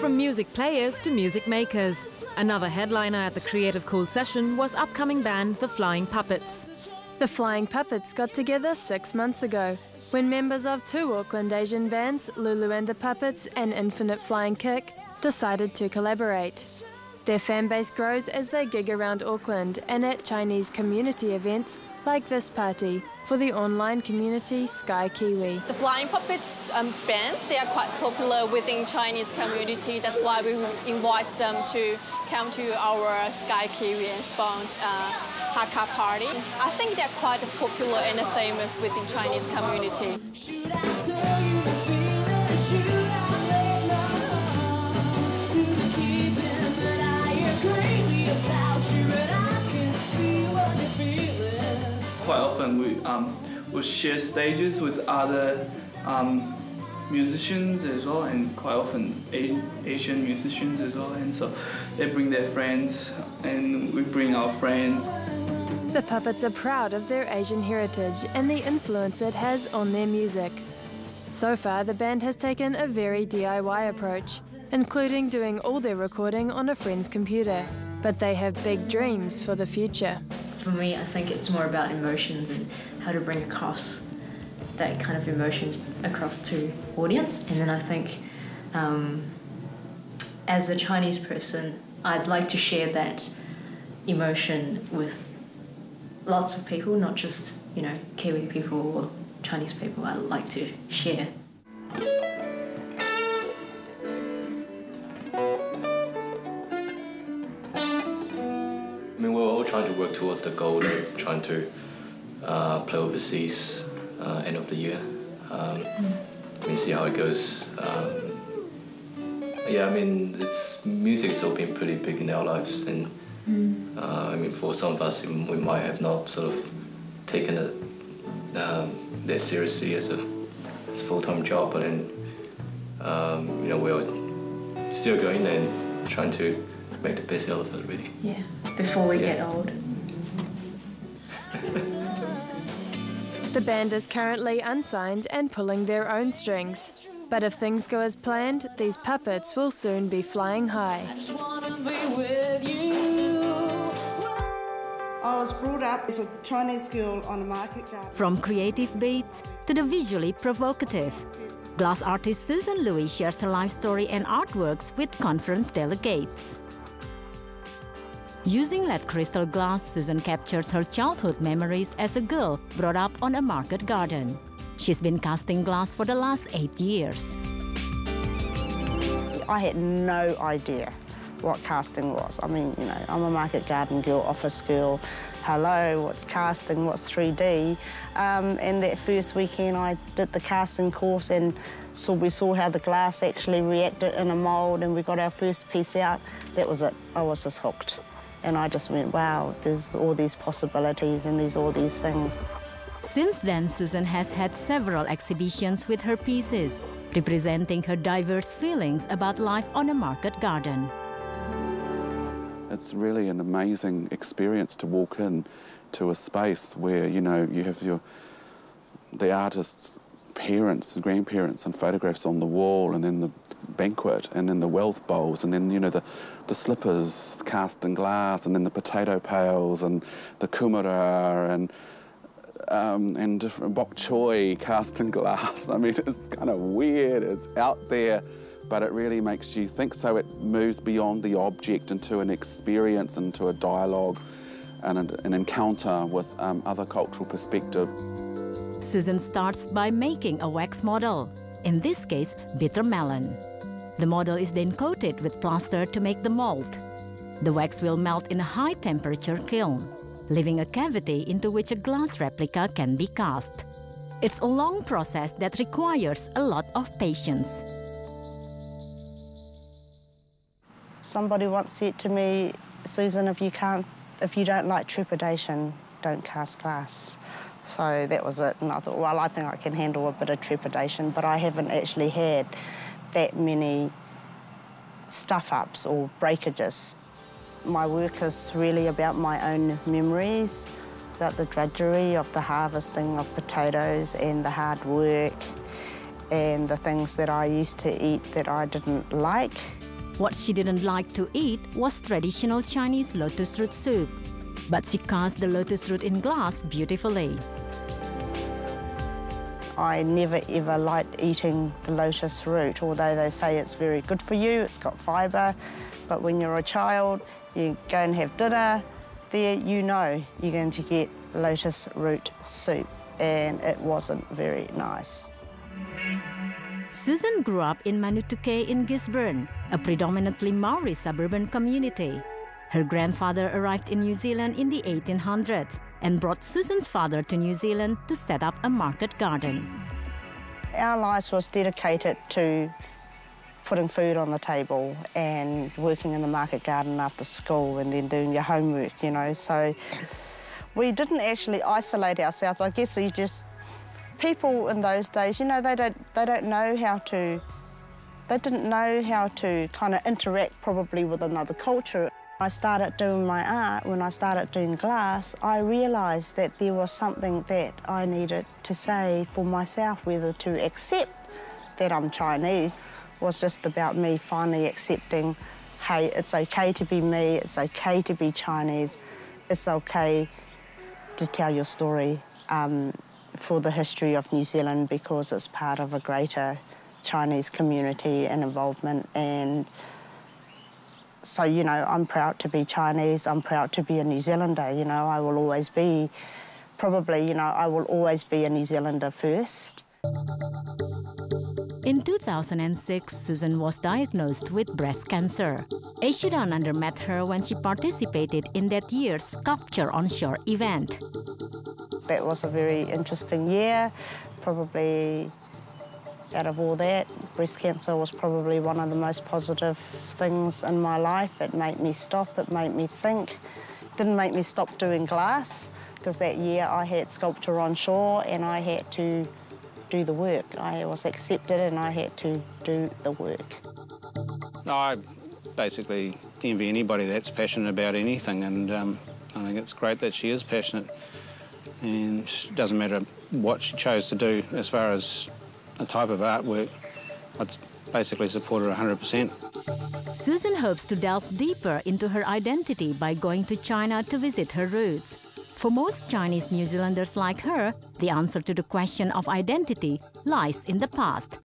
from music players to music makers. Another headliner at the Creative Cool session was upcoming band The Flying Puppets. The Flying Puppets got together 6 months ago, when members of 2 Auckland Asian bands, Lulu and the Puppets and Infinite Flying Kick, decided to collaborate. Their fan base grows as they gig around Auckland and at Chinese community events like this party for the online community Sky Kiwi. The Flying Puppets band, they are quite popular within Chinese community. That's why we invite them to come to our Sky Kiwi and spawn Hakka party. I think they're quite popular and famous within Chinese community. Quite often we will share stages with other musicians as well, and quite often Asian musicians as well, and so they bring their friends and we bring our friends. The Puppets are proud of their Asian heritage and the influence it has on their music. So far, the band has taken a very DIY approach, including doing all their recording on a friend's computer. But they have big dreams for the future. For me, I think it's more about emotions and how to bring across that kind of emotions across to audience. And then I think as a Chinese person, I'd like to share that emotion with lots of people, not just, you know, Kiwi people or Chinese people. I like to share. I mean, we're all trying to work towards the goal of trying to play overseas end of the year. I mean, see how it goes. Yeah, I mean, music's all been pretty big in our lives, and I mean, for some of us, we might have not sort of taken it that seriously as a full-time job, but then you know, we're still going and trying to make the best out of it, really. Yeah, before we get old. The band is currently unsigned and pulling their own strings. But if things go as planned, these puppets will soon be flying high. I was brought up as a Chinese girl on a market garden. From creative beats to the visually provocative, glass artist Susan Louie shares her life story and artworks with conference delegates. Using lead crystal glass, Susan captures her childhood memories as a girl brought up on a market garden. She's been casting glass for the last 8 years. I had no idea what casting was. I mean, you know, I'm a market garden girl, office girl. Hello, what's casting, what's 3D? And that first weekend I did the casting course, and so we saw how the glass actually reacted in a mould, and we got our first piece out. That was it. I was just hooked. And I just went, wow, there's all these possibilities and there's all these things. Since then, Susan has had several exhibitions with her pieces, representing her diverse feelings about life on a market garden. It's really an amazing experience to walk in to a space where, you know, you have the artist's parents and grandparents and photographs on the wall, and then the banquet, and then the wealth bowls, and then, you know, the slippers cast in glass, and then the potato pails, and the kumara, and different bok choy cast in glass. I mean, it's kind of weird, it's out there, but it really makes you think. So it moves beyond the object into an experience, into a dialogue and an encounter with other cultural perspective. Susan starts by making a wax model, in this case, bitter melon. The model is then coated with plaster to make the mold. The wax will melt in a high-temperature kiln, leaving a cavity into which a glass replica can be cast. It's a long process that requires a lot of patience. Somebody once said to me, Susan, if you don't like trepidation, don't cast glass. So that was it, and I thought, well, I think I can handle a bit of trepidation, but I haven't actually had that many stuff-ups or breakages. My work is really about my own memories, about the drudgery of the harvesting of potatoes and the hard work and the things that I used to eat that I didn't like. What she didn't like to eat was traditional Chinese lotus root soup, but she cast the lotus root in glass beautifully. I never ever liked eating the lotus root, although they say it's very good for you, it's got fibre. But when you're a child, you go and have dinner, there you know you're going to get lotus root soup, and it wasn't very nice. Susan grew up in Manutuke in Gisborne, a predominantly Maori suburban community. Her grandfather arrived in New Zealand in the 1800s and brought Susan's father to New Zealand to set up a market garden. Our lives was dedicated to putting food on the table and working in the market garden after school and then doing your homework, you know. So we didn't actually isolate ourselves. I guess you just, people in those days, you know, they didn't know how to kind of interact probably with another culture. I started doing my art, when I started doing glass, I realised that there was something that I needed to say for myself, whether to accept that I'm Chinese was just about me finally accepting, hey, it's okay to be me, it's okay to be Chinese, it's okay to tell your story for the history of New Zealand because it's part of a greater Chinese community and involvement. And so, you know, I'm proud to be Chinese, I'm proud to be a New Zealander, you know, I will always be, probably, you know, I will always be a New Zealander first. In 2006, Susan was diagnosed with breast cancer. Eshirananda met her when she participated in that year's Sculpture on Shore event. That was a very interesting year. Probably out of all that, breast cancer was probably one of the most positive things in my life. It made me stop, it made me think. It didn't make me stop doing glass, because that year I had Sculpture on Shore and I had to do the work. I was accepted and I had to do the work. I basically envy anybody that's passionate about anything, and I think it's great that she is passionate, and it doesn't matter what she chose to do as far as a type of artwork. I'd basically support her 100%. Susan hopes to delve deeper into her identity by going to China to visit her roots. For most Chinese New Zealanders like her, the answer to the question of identity lies in the past.